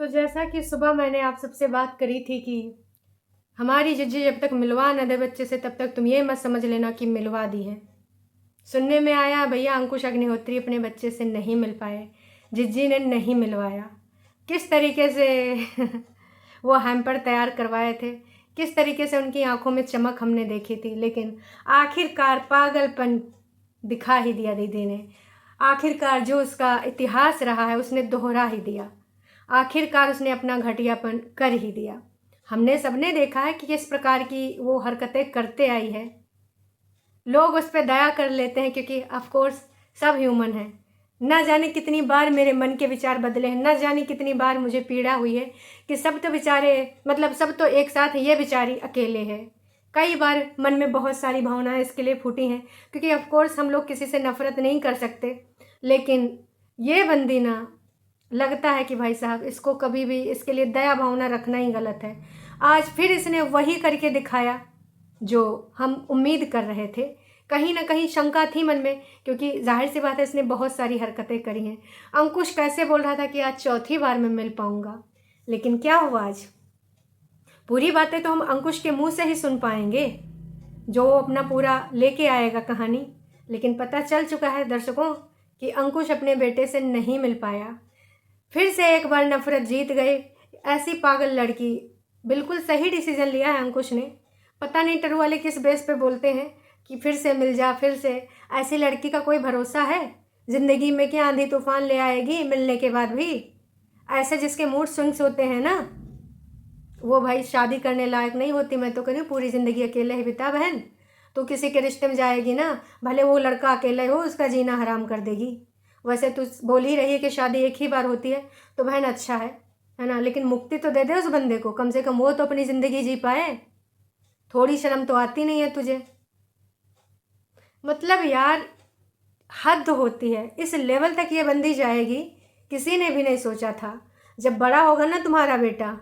तो जैसा कि सुबह मैंने आप सबसे बात करी थी कि हमारी जिज्जी जब तक मिलवा न दे बच्चे से तब तक तुम ये मत समझ लेना कि मिलवा दी है। सुनने में आया भैया अंकुश अग्निहोत्री अपने बच्चे से नहीं मिल पाए, जिज्जी ने नहीं मिलवाया। किस तरीके से वो हैम्पर तैयार करवाए थे, किस तरीके से उनकी आंखों में चमक हमने देखी थी, लेकिन आखिरकार पागलपन दिखा ही दिया दीदी ने। आखिरकार जो उसका इतिहास रहा है उसने दोहरा ही दिया। आखिरकार उसने अपना घटियापन कर ही दिया। हमने सबने देखा है कि किस प्रकार की वो हरकतें करते आई है। लोग उस पर दया कर लेते हैं क्योंकि ऑफ कोर्स सब ह्यूमन हैं। न जाने कितनी बार मेरे मन के विचार बदले हैं, न जाने कितनी बार मुझे पीड़ा हुई है कि सब तो बेचारे, मतलब सब तो एक साथ है, ये बेचारी अकेले है। कई बार मन में बहुत सारी भावनाएं इसके लिए फूटी हैं क्योंकि ऑफ कोर्स हम लोग किसी से नफ़रत नहीं कर सकते, लेकिन ये बंदी ना, लगता है कि भाई साहब इसको कभी भी इसके लिए दया भावना रखना ही गलत है। आज फिर इसने वही करके दिखाया जो हम उम्मीद कर रहे थे। कहीं ना कहीं शंका थी मन में क्योंकि जाहिर सी बात है इसने बहुत सारी हरकतें करी हैं। अंकुश कैसे बोल रहा था कि आज चौथी बार मैं मिल पाऊंगा, लेकिन क्या हुआ आज? पूरी बातें तो हम अंकुश के मुंह से ही सुन पाएंगे, जो वो अपना पूरा लेके आएगा कहानी। लेकिन पता चल चुका है दर्शकों कि अंकुश अपने बेटे से नहीं मिल पाया। फिर से एक बार नफरत जीत गई। ऐसी पागल लड़की, बिल्कुल सही डिसीजन लिया है अंकुश ने। पता नहीं टरू वाले किस बेस पे बोलते हैं कि फिर से मिल जा, फिर से। ऐसी लड़की का कोई भरोसा है? ज़िंदगी में क्या आंधी तूफान ले आएगी मिलने के बाद भी? ऐसे जिसके मूड स्विंग्स होते हैं ना, वो भाई शादी करने लायक नहीं होती। मैं तो कह पूरी ज़िंदगी अकेले ही बिता बहन। तो किसी के रिश्ते में जाएगी ना, भले वो लड़का अकेला हो, उसका जीना हराम कर देगी। वैसे तो बोल ही रही है कि शादी एक ही बार होती है, तो बहन अच्छा है ना, लेकिन मुक्ति तो दे दे उस बंदे को, कम से कम वो तो अपनी ज़िंदगी जी पाए। थोड़ी शर्म तो आती नहीं है तुझे? मतलब यार, हद होती है। इस लेवल तक ये बंदी जाएगी किसी ने भी नहीं सोचा था। जब बड़ा होगा ना तुम्हारा बेटा,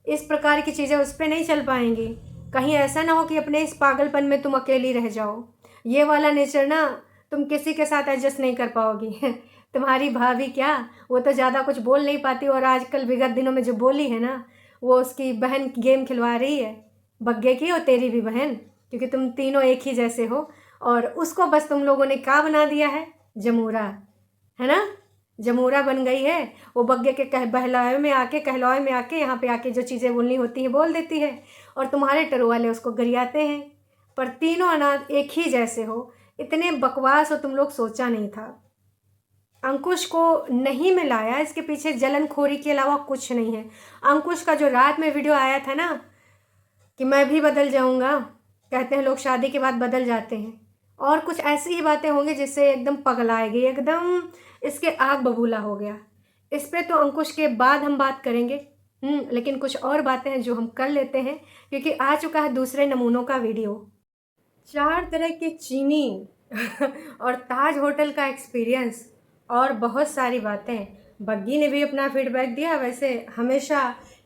इस प्रकार की चीज़ें उस पर नहीं चल पाएंगी। कहीं ऐसा ना हो कि अपने इस पागलपन में तुम अकेली रह जाओ। ये वाला नेचर ना तुम किसी के साथ एडजस्ट नहीं कर पाओगी। तुम्हारी भाभी क्या, वो तो ज़्यादा कुछ बोल नहीं पाती, और आजकल विगत दिनों में जो बोली है ना, वो उसकी बहन गेम खिलवा रही है, बग्गे की और तेरी भी बहन, क्योंकि तुम तीनों एक ही जैसे हो। और उसको बस तुम लोगों ने क्या बना दिया है, जमूरा, है ना, जमूरा बन गई है। वो बग्गे के बहलावे में आके, कहलावे में आके, यहाँ पे आके जो चीज़ें बोलनी होती हैं बोल देती है, और तुम्हारे टरू वाले उसको गरियाते हैं। पर तीनों अनाज एक ही जैसे हो। इतने बकवास हो तुम लोग सोचा नहीं था। अंकुश को नहीं मिलाया, इसके पीछे जलनखोरी के अलावा कुछ नहीं है। अंकुश का जो रात में वीडियो आया था ना कि मैं भी बदल जाऊंगा, कहते हैं लोग शादी के बाद बदल जाते हैं, और कुछ ऐसी ही बातें होंगी जिससे एकदम पगलाएगी, एकदम इसके आग बबूला हो गया। इस पे तो अंकुश के बाद हम बात करेंगे। लेकिन कुछ और बातें हैं जो हम कर लेते हैं क्योंकि आ चुका है दूसरे नमूनों का वीडियो। 4 तरह की चीनी और ताज होटल का एक्सपीरियंस और बहुत सारी बातें। बग्गी ने भी अपना फीडबैक दिया। वैसे हमेशा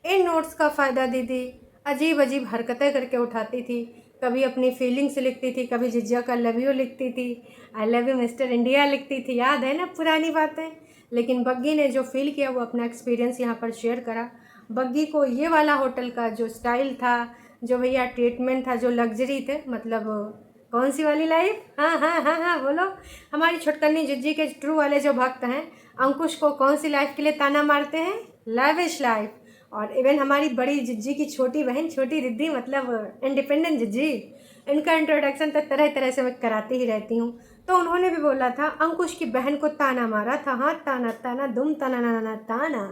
इन नोट्स का फ़ायदा दीदी अजीब अजीब हरकतें करके उठाती थी। कभी अपनी फीलिंग्स लिखती थी, कभी जिज्जा का लव यू लिखती थी, I love you mister India लिखती थी, याद है ना पुरानी बातें। लेकिन बग्गी ने जो फील किया वो अपना एक्सपीरियंस यहाँ पर शेयर करा। बग्गी को ये वाला होटल का जो स्टाइल था, जो भैया ट्रीटमेंट था, जो लग्जरी थे, मतलब कौन सी वाली लाइफ, हाँ हाँ हाँ हाँ बोलो। हमारी छुटकन्नी जिज्जी के ट्रू वाले जो भक्त हैं, अंकुश को कौन सी लाइफ के लिए ताना मारते हैं, लैविश लाइफ। और इवन हमारी बड़ी जिज्जी की छोटी बहन छोटी रिद्धि, मतलब इंडिपेंडेंट जिज्जी, इनका इंट्रोडक्शन तो तरह तरह से मैं कराती ही रहती हूँ। तो उन्होंने भी बोला था अंकुश की बहन को ताना मारा था, हाँ ताना ताना दुम ताना ना ना ताना।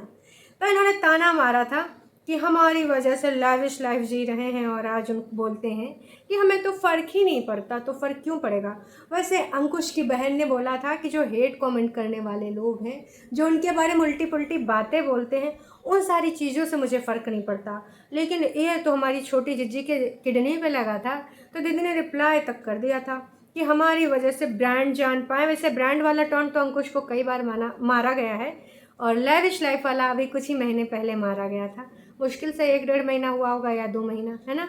तो इन्होंने ताना मारा था कि हमारी वजह से लैविश लाइफ जी रहे हैं, और आज उन बोलते हैं कि हमें तो फ़र्क ही नहीं पड़ता। तो फ़र्क क्यों पड़ेगा? वैसे अंकुश की बहन ने बोला था कि जो हेट कमेंट करने वाले लोग हैं, जो उनके बारे में उल्टी पुल्टी बातें बोलते हैं, उन सारी चीज़ों से मुझे फ़र्क नहीं पड़ता। लेकिन ये तो हमारी छोटी जिज्जी के किडनी पे लगा था। तो दीदी ने रिप्लाई तक कर दिया था कि हमारी वजह से ब्रांड जान पाए। वैसे ब्रांड वाला टर्न तो अंकुश को कई बार मारा गया है, और लैविश लाइफ वाला अभी कुछ ही महीने पहले मारा गया था। मुश्किल से 1-1.5 महीना हुआ होगा या 2 महीना, है ना।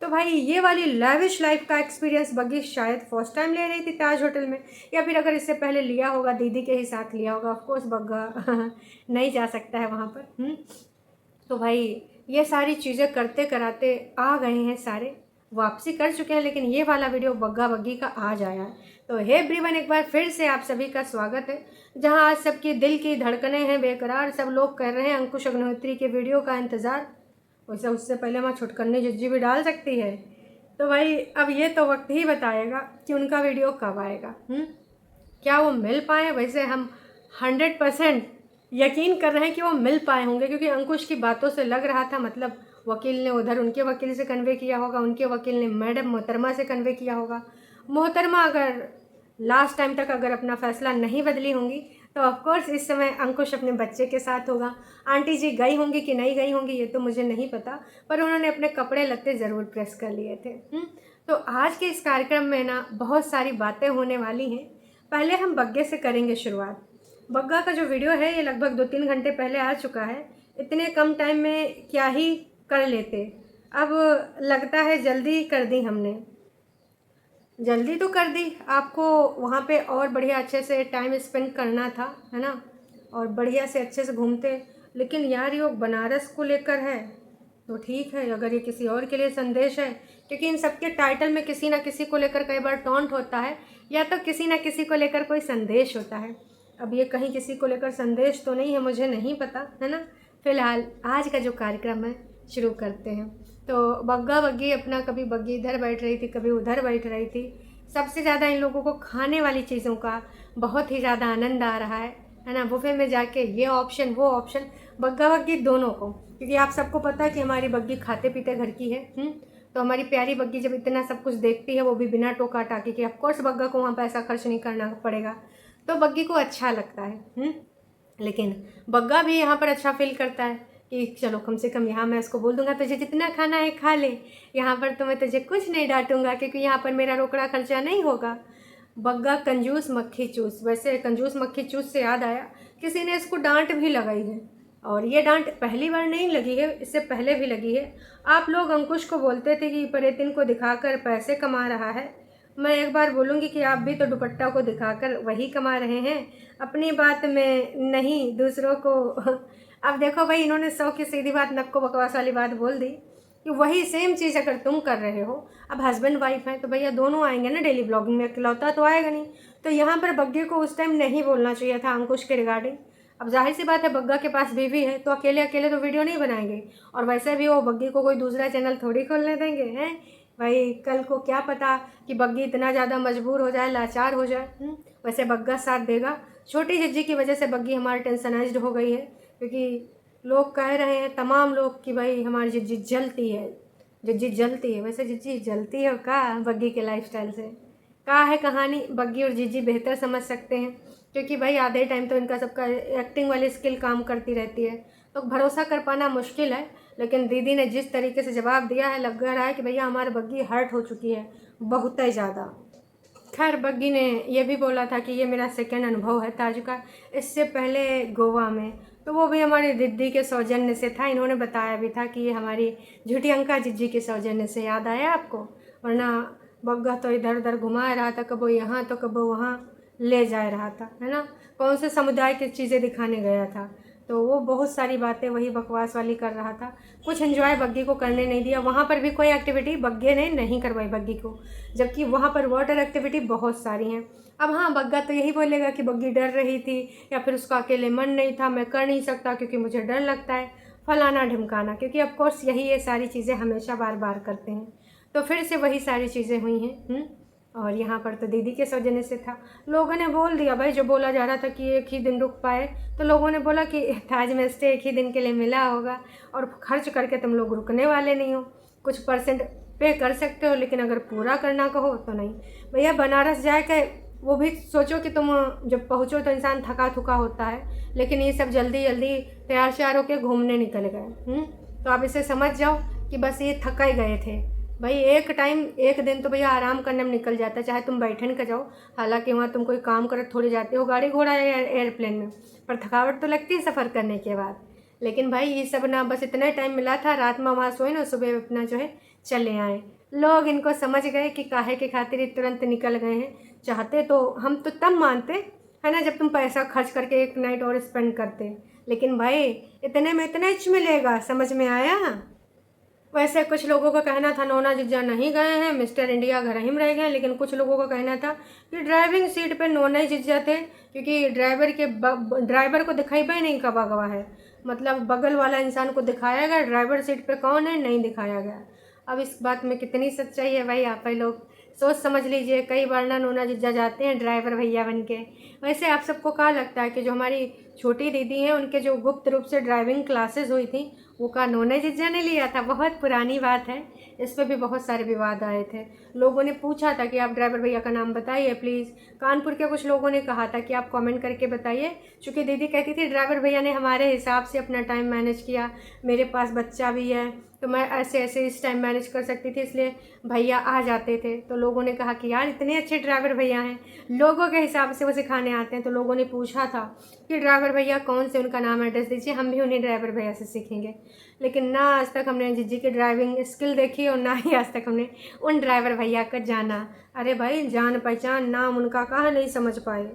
तो भाई ये वाली लैविश लाइफ का एक्सपीरियंस बग्गी शायद फर्स्ट टाइम ले रही थी ताज होटल में, या फिर अगर इससे पहले लिया होगा दीदी के ही साथ लिया होगा। ऑफकोर्स बग्गा नहीं जा सकता है वहाँ पर। तो भाई ये सारी चीज़ें करते कराते आ गए हैं, सारे वापसी कर चुके हैं, लेकिन ये वाला वीडियो बग्गा बग्गी का आज आया है। तो हे एवरीवन, एक बार फिर से आप सभी का स्वागत है। जहां आज सबकी दिल की धड़कनें हैं बेकरार, सब लोग कर रहे हैं अंकुश अग्निहोत्री के वीडियो का इंतज़ार, वैसे उससे पहले हमारी छुटकन्नी जिज्जी भी डाल सकती है। तो भाई अब ये तो वक्त ही बताएगा कि उनका वीडियो कब आएगा। क्या वो मिल पाए? वैसे हम 100% यकीन कर रहे हैं कि वो मिल पाए होंगे, क्योंकि अंकुश की बातों से लग रहा था, मतलब वकील ने उधर उनके वकील से कन्वे किया होगा, उनके वकील ने मैडम मोहतरमा से कन्वे किया होगा। मोहतरमा अगर लास्ट टाइम तक अगर अपना फ़ैसला नहीं बदली होंगी तो ऑफकोर्स इस समय अंकुश अपने बच्चे के साथ होगा। आंटी जी गई होंगी कि नहीं गई होंगी ये तो मुझे नहीं पता, पर उन्होंने अपने कपड़े लत्ते ज़रूर प्रेस कर लिए थे। तो आज के इस कार्यक्रम में ना बहुत सारी बातें होने वाली हैं। पहले हम बग्गे से करेंगे शुरुआत। बग्गा का जो वीडियो है ये लगभग 2-3 घंटे पहले आ चुका है। इतने कम टाइम में क्या ही कर लेते, अब लगता है जल्दी कर दी हमने, जल्दी तो कर दी। आपको वहाँ पे और बढ़िया अच्छे से टाइम स्पेंड करना था, है ना, और बढ़िया से अच्छे से घूमते। लेकिन यार ये बनारस को लेकर है तो ठीक है, अगर ये किसी और के लिए संदेश है, क्योंकि इन सबके टाइटल में किसी ना किसी को लेकर कई बार टॉन्ट होता है या तो किसी ना किसी को लेकर कोई संदेश होता है। अब ये कहीं किसी को लेकर संदेश तो नहीं है, मुझे नहीं पता, है ना। फिलहाल आज का जो कार्यक्रम है शुरू करते हैं। तो बग्गा बग्गी अपना, कभी बग्गी इधर बैठ रही थी कभी उधर बैठ रही थी। सबसे ज़्यादा इन लोगों को खाने वाली चीज़ों का बहुत ही ज़्यादा आनंद आ रहा है ना। बुफे में जाके ये ऑप्शन वो ऑप्शन, बग्गा बग्गी दोनों को, क्योंकि आप सबको पता है कि हमारी बग्गी खाते पीते घर की है। तो हमारी प्यारी बग्गी जब इतना सब कुछ देखती है, वो भी बिना टोका टाकी के, ऑफकोर्स बग्गा को वहाँ पैसा खर्च नहीं करना पड़ेगा, तो बग्गी को अच्छा लगता है। लेकिन बग्गा भी यहाँ पर अच्छा फील करता है कि चलो कम से कम यहाँ मैं इसको बोल दूंगा तुझे जितना खाना है खा ले, यहाँ पर तो मैं तुझे कुछ नहीं डांटूंगा क्योंकि यहाँ पर मेरा रोकड़ा खर्चा नहीं होगा। बग्गा कंजूस मक्खी चूस। वैसे कंजूस मक्खी चूस से याद आया, किसी ने इसको डांट भी लगाई है, और ये डांट पहली बार नहीं लगी है, इससे पहले भी लगी है। आप लोग अंकुश को बोलते थे कि परेतिन को दिखाकर पैसे कमा रहा है। मैं एक बार बोलूँगी कि आप भी तो दुपट्टा को दिखाकर वही कमा रहे हैं, अपनी बात में नहीं दूसरों को। अब देखो भाई, इन्होंने 100 की सीधी बात नक्को बकवास वाली बात बोल दी कि वही सेम चीज़ अगर तुम कर रहे हो, अब हस्बैंड वाइफ हैं तो भैया दोनों आएंगे ना डेली ब्लॉगिंग में, अकेलौता तो आएगा नहीं। तो यहाँ पर बग्गे को उस टाइम नहीं बोलना चाहिए था अंकुश के रिगार्डिंग। अब जाहिर सी बात है, बग्गा के पास बीवी है तो अकेले अकेले तो वीडियो नहीं बनाएंगे, और वैसे भी वो बग्गी को कोई दूसरा चैनल थोड़ी खोलने देंगे हैं भाई। कल को क्या पता कि बग्गी इतना ज़्यादा मजबूर हो जाए, लाचार हो जाए। वैसे बग्गा साथ देगा। छोटी जिज्जी की वजह से बग्गी हमारी टेंशनाइज्ड हो गई है, क्योंकि लोग कह रहे हैं तमाम लोग कि भाई हमारी जिज्जी जलती है, जिज्जी जलती है। वैसे जिज्जी जलती है का बग्गी के लाइफस्टाइल से? का है कहानी, बग्गी और जिज्जी बेहतर समझ सकते हैं, क्योंकि भाई आधे टाइम तो इनका सबका एक्टिंग वाली स्किल काम करती रहती है, तो भरोसा कर पाना मुश्किल है। लेकिन दीदी ने जिस तरीके से जवाब दिया है, लग रहा है कि भैया हमारी बग्गी हर्ट हो चुकी है बहुत ही ज़्यादा। खैर बग्गी ने यह भी बोला था कि ये मेरा सेकंड अनुभव है ताज का, इससे पहले गोवा में, तो वो भी हमारी दीदी के सौजन्य से था। इन्होंने बताया भी था कि ये हमारी झूठी अंका जिज्जी के सौजन्य से। याद आया आपको? वरना बग्गा तो इधर उधर घुमा रहा था, कबो यहाँ तो कबो वहाँ ले जा रहा था, है ना। कौन से समुदाय की चीज़ें दिखाने गया था, तो वो बहुत सारी बातें वही बकवास वाली कर रहा था। कुछ एंजॉय बग्गी को करने नहीं दिया। वहाँ पर भी कोई एक्टिविटी बग्गे ने नहीं करवाई बग्गी को, जबकि वहाँ पर वाटर एक्टिविटी बहुत सारी हैं। अब हाँ, बग्गा तो यही बोलेगा कि बग्गी डर रही थी, या फिर उसका अकेले मन नहीं था, मैं कर नहीं सकता क्योंकि मुझे डर लगता है, फलाना ढिमकाना, क्योंकि ऑफकोर्स यही ये सारी चीज़ें हमेशा बार बार करते हैं। तो फिर से वही सारी चीज़ें हुई हैं। और यहाँ पर तो दीदी के सौजन्य से था। लोगों ने बोल दिया भाई, जो बोला जा रहा था कि एक ही दिन रुक पाए, तो लोगों ने बोला कि ताज में स्टे एक ही दिन के लिए मिला होगा और खर्च करके तुम लोग रुकने वाले नहीं हो। कुछ परसेंट पे कर सकते हो, लेकिन अगर पूरा करना कहो तो नहीं। भैया बनारस जाए के वो भी सोचो कि तुम जब पहुँचो तो इंसान थका थुका होता है, लेकिन ये सब जल्दी जल्दी तैयार श्यार होकर घूमने निकल गए। तो आप इसे समझ जाओ कि बस ये थका ही गए थे भाई। एक टाइम एक दिन तो भैया आराम करने में निकल जाता है, चाहे तुम बैठन का जाओ, हालांकि वहाँ तुम कोई काम कर थोड़ी जाते हो गाड़ी घोड़ा या एयरप्लेन में, पर थकावट तो लगती है सफ़र करने के बाद। लेकिन भाई ये सब ना, बस इतना टाइम मिला था, रात में वहाँ सोए ना, सुबह अपना जो है चले आए। लोग इनको समझ गए कि काहे के खातिर तुरंत निकल गए हैं। चाहते तो हम तो तब मानते है ना, जब तुम पैसा खर्च करके एक नाइट और स्पेंड करते, लेकिन भाई इतने में इतना ही मिलेगा, समझ में आया। वैसे कुछ लोगों का कहना था नोना जिज्जा नहीं गए हैं, मिस्टर इंडिया घर ही में रह गए, लेकिन कुछ लोगों का कहना था कि ड्राइविंग सीट पे नोना ही जिज्जा थे, क्योंकि ड्राइवर को दिखाई भी नहीं कब गवा है, मतलब बगल वाला इंसान को दिखाया गया, ड्राइवर सीट पे कौन है नहीं दिखाया गया। अब इस बात में कितनी सच्चाई है भाई, आप ही लोग सोच समझ लीजिए। कई बार ना नोना जिज्जा जाते हैं ड्राइवर भैया बन के। वैसे आप सबको क्या लगता है कि जो हमारी छोटी दीदी हैं उनके जो गुप्त रूप से ड्राइविंग क्लासेस हुई थी वो का नोना जिज्जा ने लिया था? बहुत पुरानी बात है, इस पर भी बहुत सारे विवाद आए थे। लोगों ने पूछा था कि आप ड्राइवर भैया का नाम बताइए प्लीज़। कानपुर के कुछ लोगों ने कहा था कि आप कमेंट करके बताइए, चूँकि दीदी कहती थी ड्राइवर भैया ने हमारे हिसाब से अपना टाइम मैनेज किया, मेरे पास बच्चा भी है तो मैं ऐसे ऐसे इस टाइम मैनेज कर सकती थी, इसलिए भैया आ जाते थे। तो लोगों ने कहा कि यार इतने अच्छे ड्राइवर भैया हैं, लोगों के हिसाब से वो सिखाने आते हैं। तो लोगों ने पूछा था कि ड्राइवर भैया कौन से, उनका नाम एड्रेस दीजिए, हम भी उन्हीं ड्राइवर भैया से सीखेंगे। लेकिन ना आज तक हमने जिज्जी की ड्राइविंग स्किल देखी और ना ही आज तक हमने उन ड्राइवर भैया का जाना। अरे भाई जान पहचान नाम उनका कहाँ नहीं समझ पाए।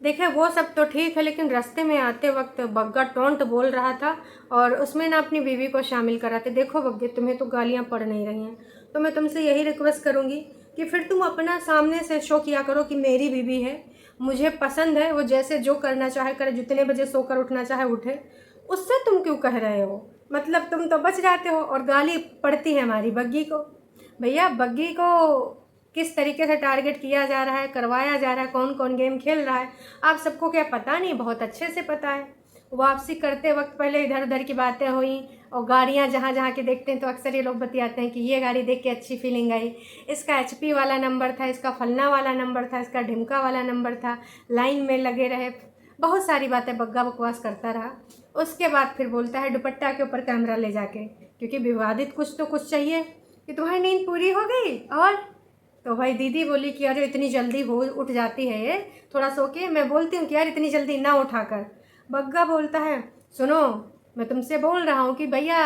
देखिए वो सब तो ठीक है, लेकिन रास्ते में आते वक्त बग्गा टोंट बोल रहा था और उसमें ना अपनी बीवी को शामिल करा थे। देखो बग्गे तुम्हें तो गालियाँ पड़ नहीं रही हैं, तो मैं तुमसे यही रिक्वेस्ट करूँगी कि फिर तुम अपना सामने से शो किया करो कि मेरी बीवी है, मुझे पसंद है, वो जैसे जो करना चाहे करे, जितने बजे सोकर उठना चाहे उठे। उससे तुम क्यों कह रहे हो? मतलब तुम तो बच जाते हो और गाली पड़ती है हमारी बग्गी को। भैया बग्गी को किस तरीके से टारगेट किया जा रहा है, करवाया जा रहा है, कौन कौन गेम खेल रहा है, आप सबको क्या पता नहीं? बहुत अच्छे से पता है। वापसी करते वक्त पहले इधर उधर की बातें हुई और गाड़ियाँ जहाँ जहाँ के देखते हैं तो अक्सर ये लोग बतियाते हैं कि ये गाड़ी देख के अच्छी फीलिंग आई, इसका HP वाला नंबर था, इसका फलना वाला नंबर था, इसका ढिमका वाला नंबर था, लाइन में लगे रहे। बहुत सारी बातें बग्गा बकवास करता रहा। उसके बाद फिर बोलता है दुपट्टा के ऊपर कैमरा ले जाके, क्योंकि विवादित कुछ चाहिए कि तुम्हारी नींद पूरी हो गई। और तो भाई दीदी बोली कि अरे इतनी जल्दी हो उठ जाती है ये, थोड़ा सो के। मैं बोलती हूँ कि यार इतनी जल्दी ना उठाकर। बग्गा बोलता है सुनो मैं तुमसे बोल रहा हूँ कि भैया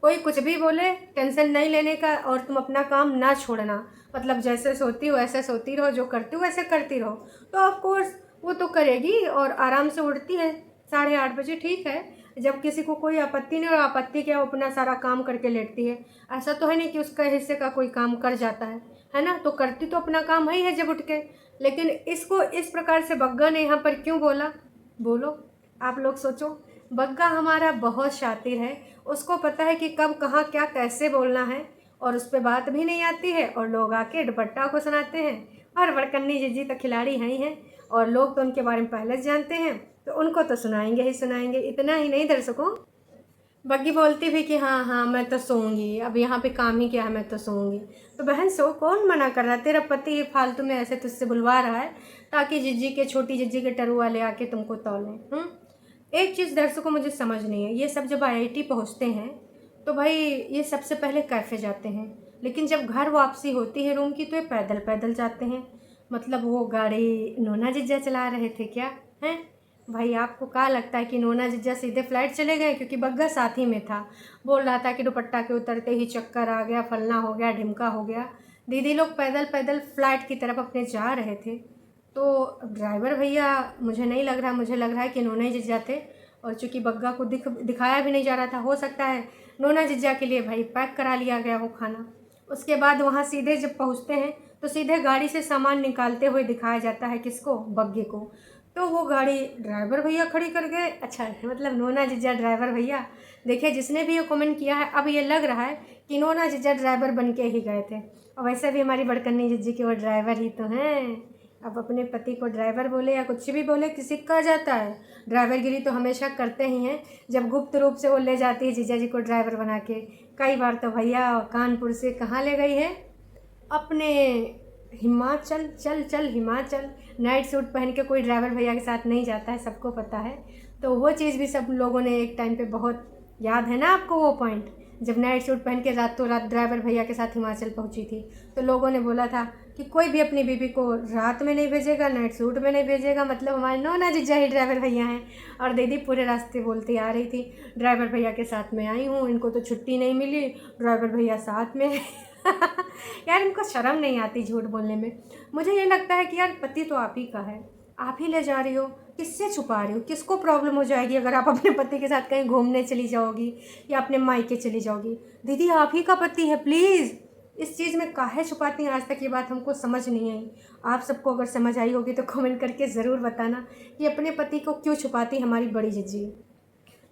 कोई कुछ भी बोले टेंशन नहीं लेने का और तुम अपना काम ना छोड़ना, मतलब जैसे सोती हो ऐसे सोती रहो, जो करती हो ऐसे करती रहो। तो ऑफकोर्स वो तो करेगी और आराम से उठती है 8:30 बजे, ठीक है, जब किसी को कोई आपत्ति नहीं, और आपत्ति क्या वो अपना सारा काम करके लेटती है। ऐसा तो है नहीं कि उसका हिस्से का कोई काम कर जाता है ना, तो करती तो अपना काम ही है जब उठ के। लेकिन इसको इस प्रकार से बग्गा ने यहाँ पर क्यों बोला? बोलो आप लोग सोचो। बग्गा हमारा बहुत शातिर है, उसको पता है कि कब कहाँ क्या कैसे बोलना है, और उस पर बात भी नहीं आती है और लोग आके दुपट्टा को सुनाते हैं। और बड़कन्नी जिज्जी तो खिलाड़ी हैं ही हैं और लोग तो उनके बारे में पहले से जानते हैं, तो उनको तो सुनाएंगे ही सुनाएंगे। इतना ही नहीं दर्शकों, बग्गी बोलती भी कि हाँ हाँ मैं तो सोऊंगी, अब यहाँ पे काम ही क्या है, मैं तो सोऊंगी। तो बहन सो, कौन मना कर रहा है? तेरा पति फालतू में ऐसे तुझसे बुलवा रहा है ताकि जिज्जी के, छोटी जिज्जी के टरुआ ले आके तुमको तौलें। एक चीज़ दर्शकों मुझे समझ नहीं है, ये सब जब IIT पहुँचते हैं तो भाई ये सबसे पहले कैफ़े जाते हैं, लेकिन जब घर वापसी होती है रूम की तो ये पैदल पैदल जाते हैं। मतलब वो गाड़ी नोना जिज्जा चला रहे थे क्या? हैं भाई आपको क्या लगता है कि नोना जिज्जा सीधे फ्लाइट चले गए? क्योंकि बग्गा साथ ही में था, बोल रहा था कि दुपट्टा के उतरते ही चक्कर आ गया, फलना हो गया, ढिमका हो गया। दीदी लोग पैदल पैदल फ्लाइट की तरफ अपने जा रहे थे। तो ड्राइवर भैया मुझे नहीं लग रहा, मुझे लग रहा है कि नोना जिज्जा थे। और चूँकि बग्गा को दिखाया भी नहीं जा रहा था, हो सकता है नोना जिज्जा के लिए भाई पैक करा लिया गया हो खाना। उसके बाद वहाँ सीधे जब पहुँचते हैं तो सीधे गाड़ी से सामान निकालते हुए दिखाया जाता है किसको? बग्गे को। तो वो गाड़ी ड्राइवर भैया खड़ी कर गए। अच्छा मतलब नोना जिज्जा ड्राइवर भैया। देखिए जिसने भी ये कमेंट किया है अब ये लग रहा है कि नोना जिज्जा ड्राइवर बन के ही गए थे, और वैसे भी हमारी बड़कन्नी जिज्जी के वो ड्राइवर ही तो हैं। अब अपने पति को ड्राइवर बोले या कुछ भी बोले, किसी का जाता है। ड्राइवरगिरी तो हमेशा करते ही हैं, जब गुप्त रूप से वो ले जाती है जीजा जी को ड्राइवर बना के। कई बार तो भैया कानपुर से कहाँ ले गई है? अपने हिमाचल, चल चल हिमाचल। नाइट सूट पहन के कोई ड्राइवर भैया के साथ नहीं जाता है, सबको पता है। तो वो चीज़ भी सब लोगों ने एक टाइम पे बहुत याद है ना आपको वो पॉइंट, जब नाइट सूट पहन के रातों रात ड्राइवर भैया के साथ हिमाचल पहुंची थी। तो लोगों ने बोला था कि कोई भी अपनी बीबी को रात में नहीं भेजेगा, नाइट सूट में नहीं भेजेगा, मतलब हमारे नोना जिज्जा ही ड्राइवर भैया हैं। और दीदी पूरे रास्ते बोलती आ रही थी ड्राइवर भैया के साथ में आई हूँ, इनको तो छुट्टी नहीं मिली, ड्राइवर भैया साथ में यार इनको शर्म नहीं आती झूठ बोलने में। मुझे ये लगता है कि यार पति तो आप ही का है, आप ही ले जा रही हो, किससे छुपा रही हो? किसको प्रॉब्लम हो जाएगी अगर आप अपने पति के साथ कहीं घूमने चली जाओगी या अपने मायके चली जाओगी? दीदी आप ही का पति है, प्लीज़ इस चीज़ में काहे छुपाती हैं? आज तक ये बात हमको समझ नहीं आई। आप सबको अगर समझ आई होगी तो कमेंट करके ज़रूर बताना कि अपने पति को क्यों छुपाती हमारी बड़ी जिज्जी।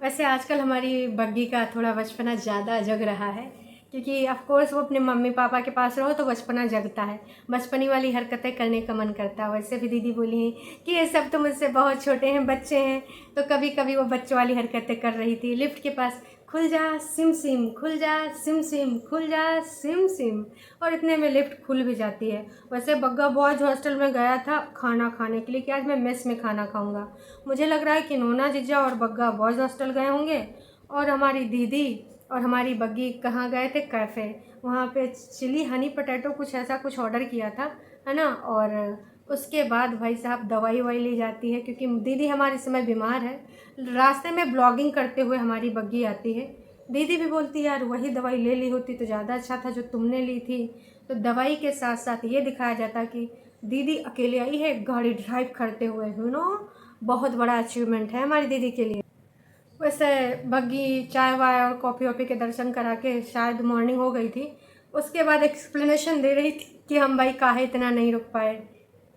वैसे आजकल हमारी बग्गी का थोड़ा बचपना ज़्यादा जग रहा है, क्योंकि ऑफ कोर्स वो अपने मम्मी पापा के पास रहो तो बचपना जगता है, बचपनी वाली हरकतें करने का मन करता है। वैसे भी दीदी बोली हैं कि ये सब तो मुझसे बहुत छोटे हैं, बच्चे हैं, तो कभी कभी वो बच्चों वाली हरकतें कर रही थी। लिफ्ट के पास खुल जा सिम सिम, खुल जा सिम सिम, खुल जा सिम सिम, और इतने में लिफ्ट खुल भी जाती है। वैसे बग्गा बॉयज़ हॉस्टल में गया था खाना खाने के लिए कि आज मैं मेस में खाना खाऊंगा। मुझे लग रहा है कि नोना जीजा और बग्गा बॉयज़ हॉस्टल गए होंगे और हमारी दीदी और हमारी बग्गी कहाँ गए थे? कैफ़े। वहाँ पे चिली हनी पोटैटो कुछ ऐसा कुछ ऑर्डर किया था, है ना। और उसके बाद भाई साहब दवाई ववाई ली जाती है, क्योंकि दीदी हमारे समय बीमार है। रास्ते में ब्लॉगिंग करते हुए हमारी बग्गी आती है। दीदी भी बोलती यार वही दवाई ले ली होती तो ज़्यादा अच्छा था जो तुमने ली थी। तो दवाई के साथ साथ ये दिखाया जाता कि दीदी अकेले आई है गाड़ी ड्राइव करते हुए, बहुत बड़ा अचीवमेंट है हमारी दीदी के लिए। वैसे बग्गी चाय वाय और कॉफ़ी वॉफ़ी के दर्शन करा के शायद मॉर्निंग हो गई थी। उसके बाद एक्सप्लेनेशन दे रही थी कि हम भाई काहे इतना नहीं रुक पाए,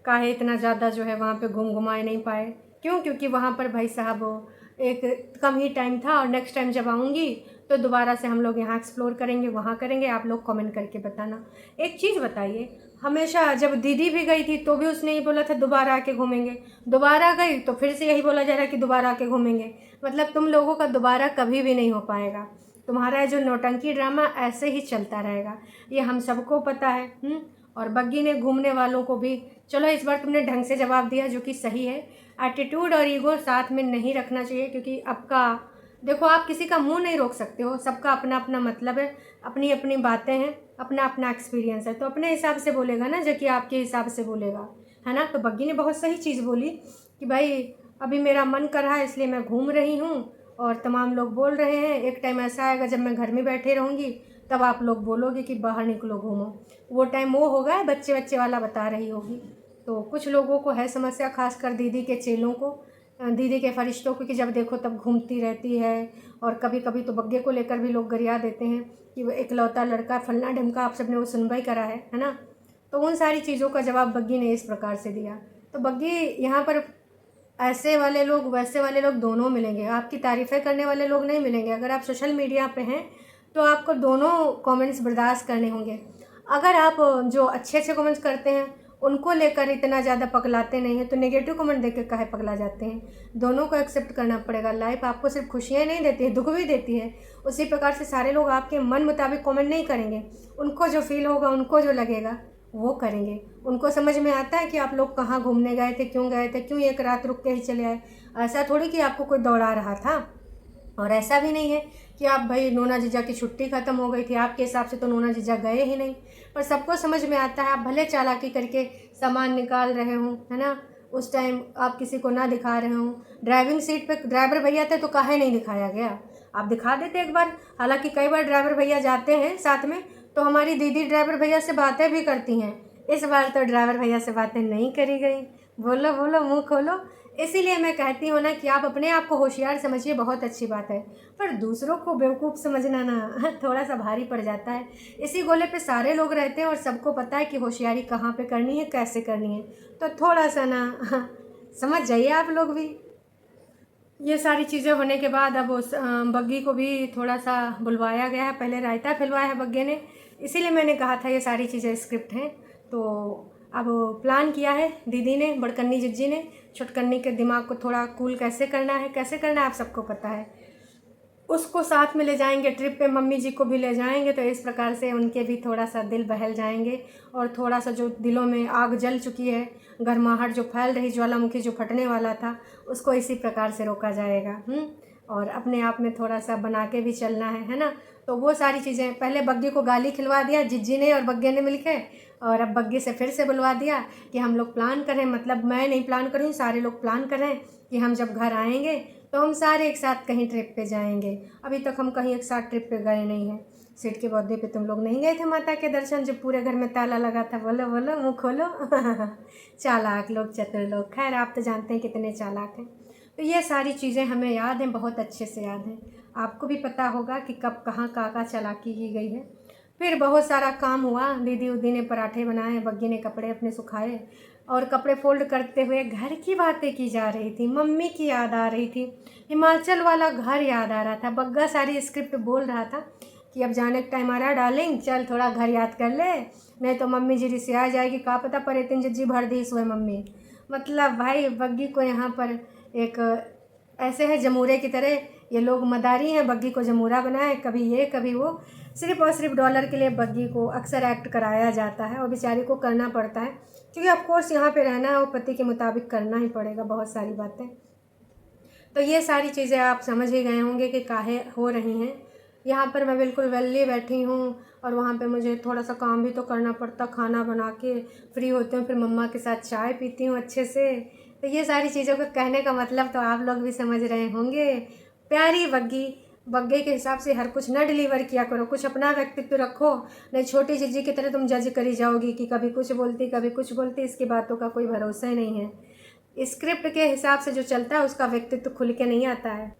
काहे इतना ज़्यादा जो है वहाँ पे घुमाए नहीं पाए। क्यों? क्योंकि वहाँ पर भाई साहब एक कम ही टाइम था, और नेक्स्ट टाइम जब आऊँगी तो दोबारा से हम लोग यहाँ एक्सप्लोर करेंगे, वहाँ करेंगे। आप लोग कमेंट करके बताना। एक चीज़ बताइए, हमेशा जब दीदी भी गई थी तो भी उसने ही बोला था दोबारा आके घूमेंगे, दोबारा गई तो फिर से यही बोला जा रहा है कि दोबारा आके घूमेंगे। मतलब तुम लोगों का दोबारा कभी भी नहीं हो पाएगा। तुम्हारा जो नौटंकी ड्रामा ऐसे ही चलता रहेगा, ये हम सबको पता है। और बग्गी ने घूमने वालों को भी, चलो इस बार तुमने ढंग से जवाब दिया जो कि सही है। एटीट्यूड और ईगो साथ में नहीं रखना चाहिए, क्योंकि आपका देखो आप किसी का मुंह नहीं रोक सकते हो, सबका अपना अपना मतलब है, अपनी अपनी बातें हैं, अपना अपना एक्सपीरियंस है, तो अपने हिसाब से बोलेगा ना जो कि आपके हिसाब से बोलेगा, है ना। तो बग्गी ने बहुत सही चीज़ बोली कि भाई अभी मेरा मन कर रहा है इसलिए मैं घूम रही हूँ, और तमाम लोग बोल रहे हैं एक टाइम ऐसा आएगा जब मैं घर में बैठे रहूँगी तब आप लोग बोलोगे कि बाहर निकलो घूमो। वो टाइम वो होगा, बच्चे बच्चे वाला बता रही होगी। तो कुछ लोगों को है समस्या, खासकर दीदी के चेलों को, दीदी के फरिश्तों को, कि जब देखो तब घूमती रहती है। और कभी कभी तो बग्गे को लेकर भी लोग गरिया देते हैं कि वो इकलौता लड़का फलना ढमका, आप सबने वो सुनवाई करा है ना। तो उन सारी चीज़ों का जवाब बग्गी ने इस प्रकार से दिया। तो बग्गी यहाँ पर ऐसे वाले लोग वैसे वाले लोग दोनों मिलेंगे, आपकी तारीफ़ें करने वाले लोग नहीं मिलेंगे। अगर आप सोशल मीडिया पे हैं तो आपको दोनों कमेंट्स बर्दाश्त करने होंगे। अगर आप जो अच्छे अच्छे कमेंट्स करते हैं उनको लेकर इतना ज़्यादा पगलाते नहीं हैं तो नेगेटिव कमेंट देख के काहे पगला जाते हैं? दोनों को एक्सेप्ट करना पड़ेगा। लाइफ आपको सिर्फ खुशियाँ नहीं देती है, दुख भी देती है। उसी प्रकार से सारे लोग आपके मन मुताबिक कमेंट नहीं करेंगे, उनको जो फील होगा, उनको जो लगेगा वो करेंगे। उनको समझ में आता है कि आप लोग कहाँ घूमने गए थे, क्यों गए थे, क्यों एक रात रुक के ही चले आए। ऐसा थोड़ी कि आपको कोई दौड़ा रहा था, और ऐसा भी नहीं है कि आप भाई नोना जीजा की छुट्टी ख़त्म हो गई थी, आपके हिसाब से तो नोना जीजा गए ही नहीं। पर सबको समझ में आता है, आप भले चालाकी करके सामान निकाल रहे हों, है ना, उस टाइम आप किसी को ना दिखा रहे हों। ड्राइविंग सीट पे ड्राइवर भैया थे तो काहे नहीं दिखाया गया? आप दिखा देते एक बार। हालांकि कई बार ड्राइवर भैया जाते हैं साथ में तो हमारी दीदी ड्राइवर भैया से बातें भी करती हैं। इस बार तो ड्राइवर भैया से बातें नहीं करी गई। बोलो बोलो, मुँह खोलो। इसीलिए मैं कहती हूँ ना कि आप अपने आप को होशियार समझिए, बहुत अच्छी बात है, पर दूसरों को बेवकूफ़ समझना ना थोड़ा सा भारी पड़ जाता है। इसी गोले पे सारे लोग रहते हैं और सबको पता है कि होशियारी कहाँ पे करनी है, कैसे करनी है। तो थोड़ा सा ना समझ जाइए आप लोग भी। ये सारी चीज़ें होने के बाद अब उस बग्गी को भी थोड़ा सा बुलवाया गया है। पहले रायता खिलवाया है बग्गे ने, इसीलिए मैंने कहा था ये सारी चीज़ें स्क्रिप्ट हैं। तो अब प्लान किया है दीदी ने, बड़कन्नी जिज्जी ने, छोटकन्नी के दिमाग को थोड़ा कूल कैसे करना है, कैसे करना है आप सबको पता है। उसको साथ में ले जाएंगे ट्रिप पे, मम्मी जी को भी ले जाएंगे, तो इस प्रकार से उनके भी थोड़ा सा दिल बहल जाएंगे। और थोड़ा सा जो दिलों में आग जल चुकी है, गर्माहट जो फैल रही, ज्वालामुखी जो फटने वाला था, उसको इसी प्रकार से रोका जाएगा। और अपने आप में थोड़ा सा बना के भी चलना है ना। तो वो सारी चीज़ें, पहले बग्गी को गाली खिलवा दिया जिज्जी ने और बग्गे ने मिलके, और अब बग्गी से फिर से बुलवा दिया कि हम लोग प्लान करें, मतलब मैं नहीं प्लान करूँ, सारे लोग प्लान करें कि हम जब घर आएंगे तो हम सारे एक साथ कहीं ट्रिप पे जाएंगे। अभी तक हम कहीं एक साथ ट्रिप पे गए नहीं हैं। सेठ के बर्थडे पे तुम लोग नहीं गए थे माता के दर्शन, जब पूरे घर में ताला लगा था? बोलो बोलो, मुँह खोलो। चालाक लोग, चतुर लोग। खैर, आप तो जानते हैं कितने चालाक हैं। तो ये सारी चीज़ें हमें याद हैं, बहुत अच्छे से याद हैं। आपको भी पता होगा कि कब कहाँ का चालाकी की गई है। फिर बहुत सारा काम हुआ। दीदी उदी ने पराठे बनाए, बग्गी ने कपड़े अपने सुखाए, और कपड़े फोल्ड करते हुए घर की बातें की जा रही थी, मम्मी की याद आ रही थी, हिमाचल वाला घर याद आ रहा था। बग्गा सारी स्क्रिप्ट बोल रहा था कि अब जाने का टाइम आ रहा है डार्लिंग, चल थोड़ा घर याद कर ले, नहीं तो मम्मी जी रिसिया जाएगी। का पता पर इतनी जिज्जी भर दी हुए मम्मी। मतलब भाई, बग्गी को यहाँ पर एक ऐसे है जमूरे की तरह, ये लोग मदारी हैं, बग्गी को जमूरा बनाए, कभी ये कभी वो। सिर्फ और सिर्फ डॉलर के लिए बग्गी को अक्सर एक्ट कराया जाता है, और बेचारी को करना पड़ता है, क्योंकि ऑफ कोर्स यहाँ पे रहना है और पति के मुताबिक करना ही पड़ेगा बहुत सारी बातें। तो ये सारी चीज़ें आप समझ ही गए होंगे कि काहे हो रही हैं। यहाँ पर मैं बिल्कुल वेली बैठी हूँ, और वहाँ पे मुझे थोड़ा सा काम भी तो करना पड़ता। खाना बना के फ्री होती हूँ, फिर मम्मा के साथ चाय पीती हूँ अच्छे से। तो ये सारी चीज़ों को कहने का मतलब तो आप लोग भी समझ रहे होंगे। प्यारी बग्गी, बग्गे के हिसाब से हर कुछ न डिलीवर किया करो, कुछ अपना व्यक्तित्व रखो। नहीं छोटी जीजी की तरह तुम जज करी जाओगी कि कभी कुछ बोलती कभी कुछ बोलती। इसकी बातों का कोई भरोसा ही नहीं है। स्क्रिप्ट के हिसाब से जो चलता है उसका व्यक्तित्व खुल के नहीं आता है।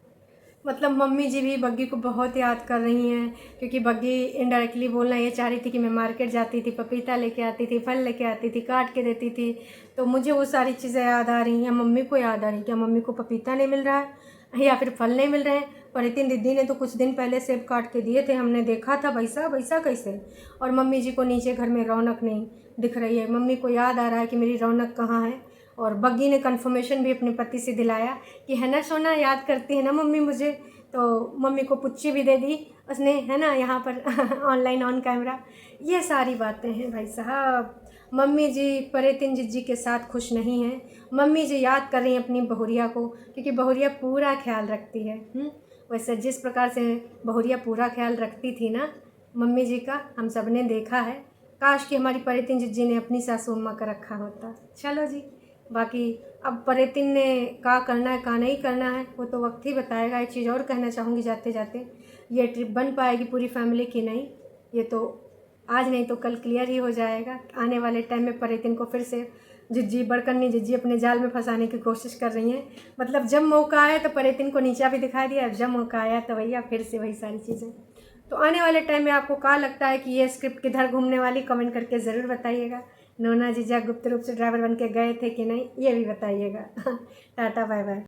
मतलब मम्मी जी भी बग्गी को बहुत याद कर रही हैं, क्योंकि बग्गी इनडायरेक्टली बोलना ये चाह रही थी कि मैं मार्केट जाती थी, पपीता लेके आती थी, फल लेके आती थी, काट के देती थी। तो मुझे वो सारी चीज़ें याद आ रही हैं, मम्मी को याद आ रही हैं। क्या मम्मी को पपीता नहीं मिल रहा है या फिर फल नहीं मिल रहे हैं? पर इतनी दीदी ने तो कुछ दिन पहले सेब काट के दिए थे, हमने देखा था। वैसा वैसा कैसे? और मम्मी जी को नीचे घर में रौनक नहीं दिख रही है। मम्मी को याद आ रहा है कि मेरी रौनक कहाँ है। और बग्गी ने कन्फर्मेशन भी अपने पति से दिलाया कि है ना सोना, याद करती है ना मम्मी मुझे। तो मम्मी को पुच्ची भी दे दी उसने, है ना, यहाँ पर ऑनलाइन ऑन कैमरा। ये सारी बातें हैं भाई साहब। मम्मी जी परेतिन जिज्जी के साथ खुश नहीं हैं। मम्मी जी याद कर रही हैं अपनी बहुरिया को, क्योंकि बहुरिया पूरा ख्याल रखती है। वैसे जिस प्रकार से बहुरिया पूरा ख्याल रखती थी ना मम्मी जी का, हम सब ने देखा है। काश कि हमारी परेतिन जिज्जी ने अपनी सासू अम्मा का रखा होता। चलो जी, बाकी अब परेतिन ने का करना है का नहीं करना है वो तो वक्त ही बताएगा। एक चीज़ और कहना चाहूँगी जाते जाते, ये ट्रिप बन पाएगी पूरी फैमिली की नहीं, ये तो आज नहीं तो कल क्लियर ही हो जाएगा। आने वाले टाइम में परेतिन को फिर से जिज्जी, बड़कन्नी जिज्जी अपने जाल में फंसाने की कोशिश कर रही हैं। मतलब जब मौका आया तो परेतिन को नीचा भी दिखा दिया, जब मौका आया तो भैया फिर से वही सारी चीज़ें। तो आने वाले टाइम में आपको क्या लगता है कि ये स्क्रिप्ट किधर घूमने वाली, कमेंट करके ज़रूर बताइएगा। नोना जीजा गुप्त रूप से ड्राइवर बन के गए थे कि नहीं, ये भी बताइएगा। Tata bye bye.